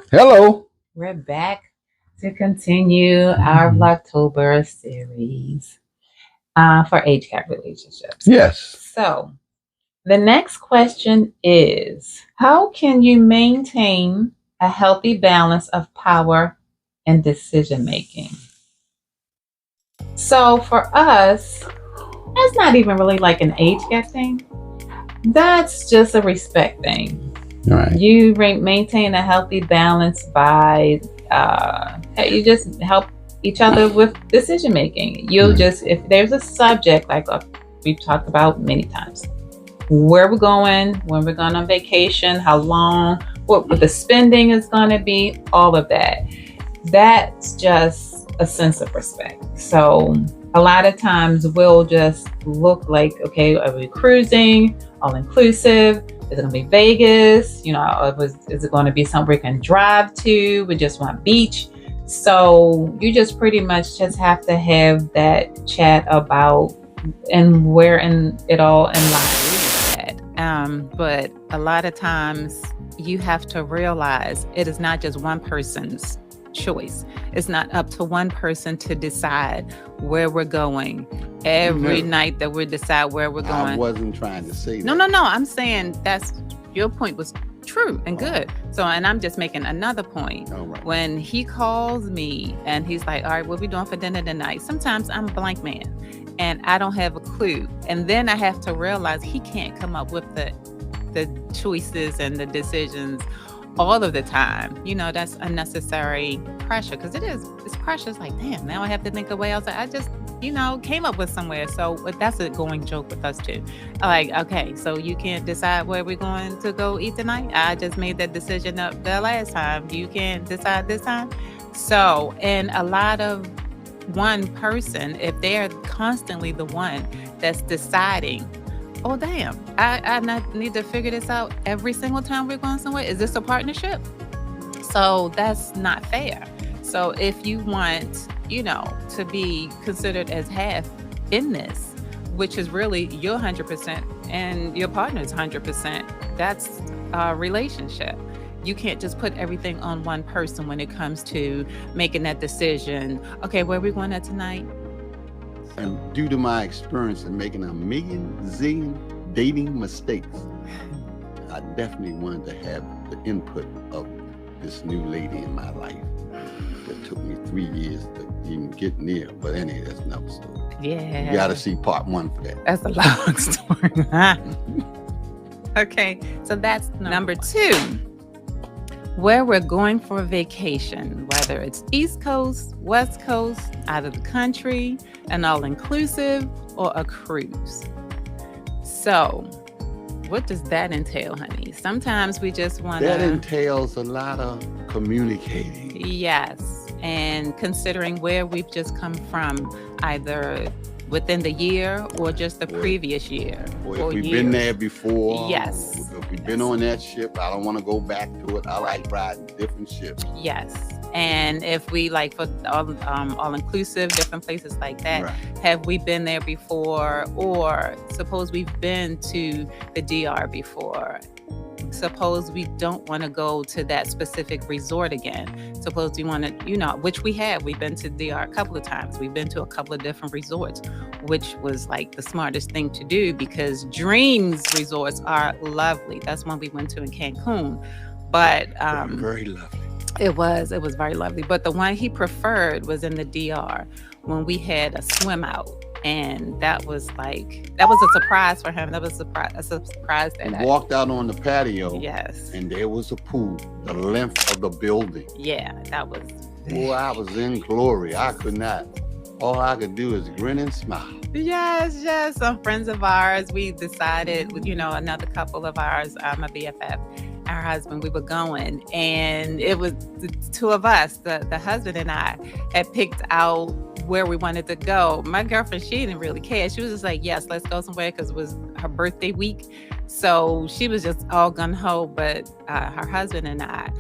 Hello. We're back to continue our Vlogtober series for age gap relationships. Yes. So, the next question is: how can you maintain a healthy balance of power and decision making? So, for us, that's not even really like an age gap thing, that's just a respect thing. All right. You maintain a healthy balance by you just help each other with decision making. You'll just, if there's a subject like we've talked about many times, where we're going, when we're going on vacation, how long, what the spending is going to be, all of that. That's just a sense of respect. So a lot of times we'll just look like, okay, are we cruising, all inclusive? Is it going to be Vegas? Is it going to be somewhere we can drive to? We just want beach. So you just pretty much just have to have that chat about and where in it all in line. But a lot of times you have to realize it is not just one person's choice. It's not up to one person to decide where we're going. Every night that we decide where we're going. I wasn't trying to say that. No. I'm saying that's your point was true and good. So, and I'm just making another point. Right. When he calls me and he's like, all right, what are we doing for dinner tonight? Sometimes I'm a blank man and I don't have a clue. And then I have to realize he can't come up with the choices and the decisions all of the time. That's unnecessary pressure, because it's pressure. It's like, damn, now I have to think of way else. I just, came up with somewhere. So that's a going joke with us too. Like, okay, so you can't decide where we're going to go eat tonight? I just made that decision up the last time. You can't decide this time? So, and a lot of one person, if they're constantly the one that's deciding, oh, damn, I need to figure this out every single time we're going somewhere. Is this a partnership? So that's not fair. So if you want, to be considered as half in this, which is really your 100% and your partner's 100%, that's a relationship. You can't just put everything on one person when it comes to making that decision. Okay, where are we going at tonight? And due to my experience in making a zillion dating mistakes, I definitely wanted to have the input of this new lady in my life. It took me 3 years to even get near. But anyway, that's another story. Yeah. You got to see part 1 for that. That's a long story. Okay, so that's number 2. Where we're going for a vacation, whether it's East Coast, West Coast, out of the country, an all-inclusive, or a cruise. So, what does that entail, honey? Sometimes we just want to... That entails a lot of communicating. Yes, and considering where we've just come from, either within the year or just the previous year. Or if we've been there before. Yes. If we've been on that ship, I don't want to go back to it. I like riding different ships. Yes. And if we like for all inclusive, different places like that, right. Have we been there before? Or suppose we've been to the DR before. Suppose we don't want to go to that specific resort again. Suppose we want to, which we have. We've been to DR a couple of times. We've been to a couple of different resorts, which was like the smartest thing to do, because Dreams resorts are lovely. That's one we went to in Cancun. But very lovely. It was very lovely. But the one he preferred was in the DR when we had a swim out. And that was a surprise for him. That was a surprise that I walked out on the patio. Yes. And there was a pool, the length of the building. Yeah, that was... Boy, I was in glory. I could not. All I could do is grin and smile. Yes. Some friends of ours, we decided, another couple of ours, my BFF, our husband, we were going. And it was the two of us, the husband and I, had picked out where we wanted to go. My girlfriend, she didn't really care. She was just like, yes, let's go somewhere, because it was her birthday week. So she was just all gung-ho. But her husband and I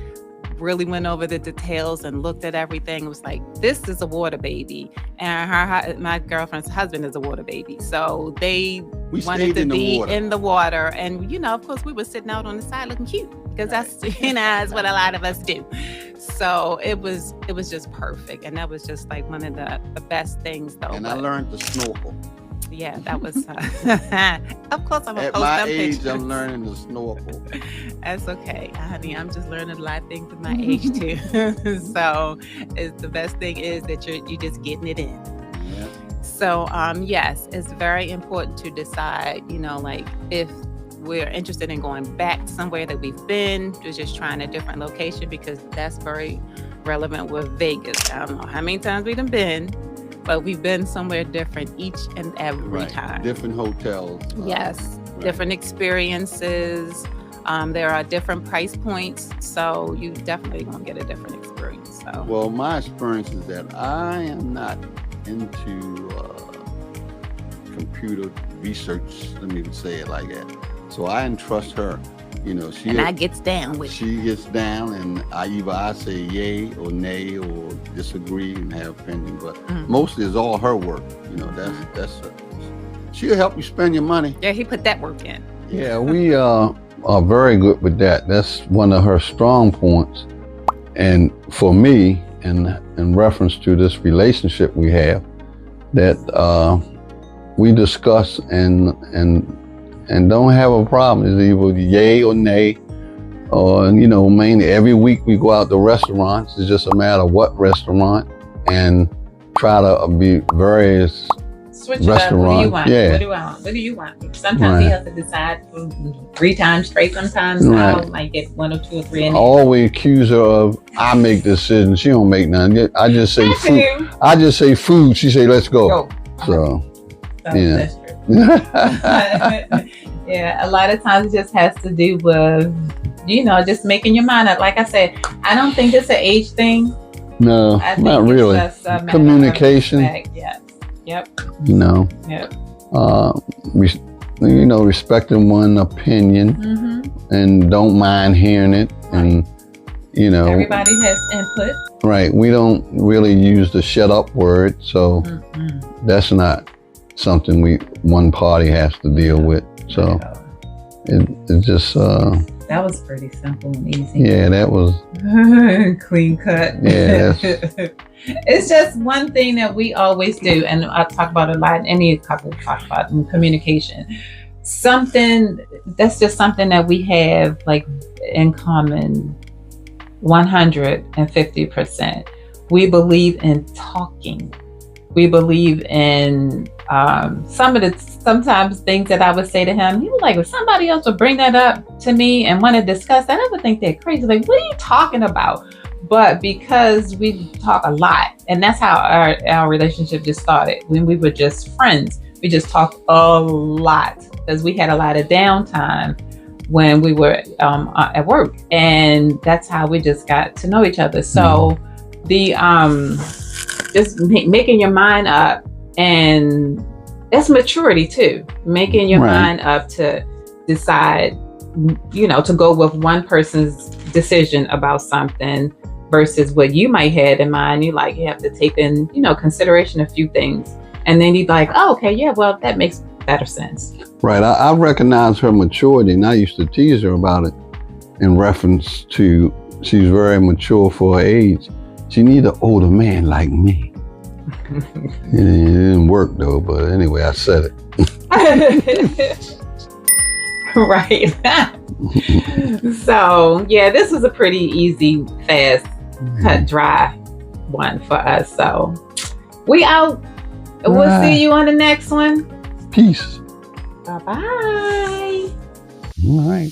really went over the details and looked at everything. It was like, this is a water baby. And my girlfriend's husband is a water baby. So we wanted to be in the water. And, of course, we were sitting out on the side looking cute. because that's that's what a lot of us do. So it was just perfect, and that was just like one of the best things, though. And I learned to snorkel. Yeah, that was. Of course, I'm gonna At post my them age, pictures. I'm learning to snorkel. That's okay, honey. I'm just learning a lot of things at my age too. So, it's the best thing is that you're just getting it in. Yeah. So, yes, it's very important to decide, like if we're interested in going back somewhere that we've been, to just trying a different location, because that's very relevant with Vegas. I don't know how many times we've been, but we've been somewhere different each and every time. Different hotels. Yes, different experiences. There are different price points, so you definitely gonna get a different experience. So. Well, my experience is that I am not into computer research. Let me say it like that. So I entrust her. I gets down with. She gets down, and I say yay or nay or disagree and have opinion. But mostly it's all her work. That's her. She'll help you spend your money. Yeah, he put that work in. Yeah, we are very good with that. That's one of her strong points. And for me, in reference to this relationship we have, that we discuss and don't have a problem. It's either yay or nay, or mainly every week we go out to restaurants. It's just a matter of what restaurant, and try to be various Switch it up. What do you want? Yeah. What do you want? Sometimes you have to decide 3 times straight. Sometimes I might get 1 or 2 or 3. I always accuse her of I make decisions. She don't make none. I just say food. I just say food. She say let's go. So yeah. That's true. Yeah, a lot of times it just has to do with just making your mind up. Like I said, I don't think it's an age thing. No, I think not really. It's just a matter communication. of respect. Yes. Yep. Yep. Respecting one opinion and don't mind hearing it, and everybody has input. Right. We don't really use the shut up word, so that's not something one party has to deal with. So it just that was pretty simple and easy. Yeah, that was clean cut. Yeah. It's just one thing that we always do, and I talk about a lot. Any couple talk about in communication. That's just something that we have like in common. 150%. We believe in talking. We believe in sometimes things that I would say to him. He was like, if somebody else would bring that up to me and want to discuss that, I would think they're crazy. Like, what are you talking about? But because we talk a lot, and that's how our relationship just started. When we were just friends, we just talked a lot because we had a lot of downtime when we were at work, and that's how we just got to know each other. So the just making your mind up, and that's maturity too. Making your mind up to decide, to go with one person's decision about something versus what you might have in mind. You have to take in, consideration a few things, and then you're like, oh, okay, yeah, well, that makes better sense. Right. I recognize her maturity, and I used to tease her about it in reference to she's very mature for her age. She need an older man like me. It didn't work though, but anyway, I said it. Right. So yeah, this was a pretty easy, fast, cut, dry one for us. So we out. We'll see you on the next one. Peace. Bye-bye. All right.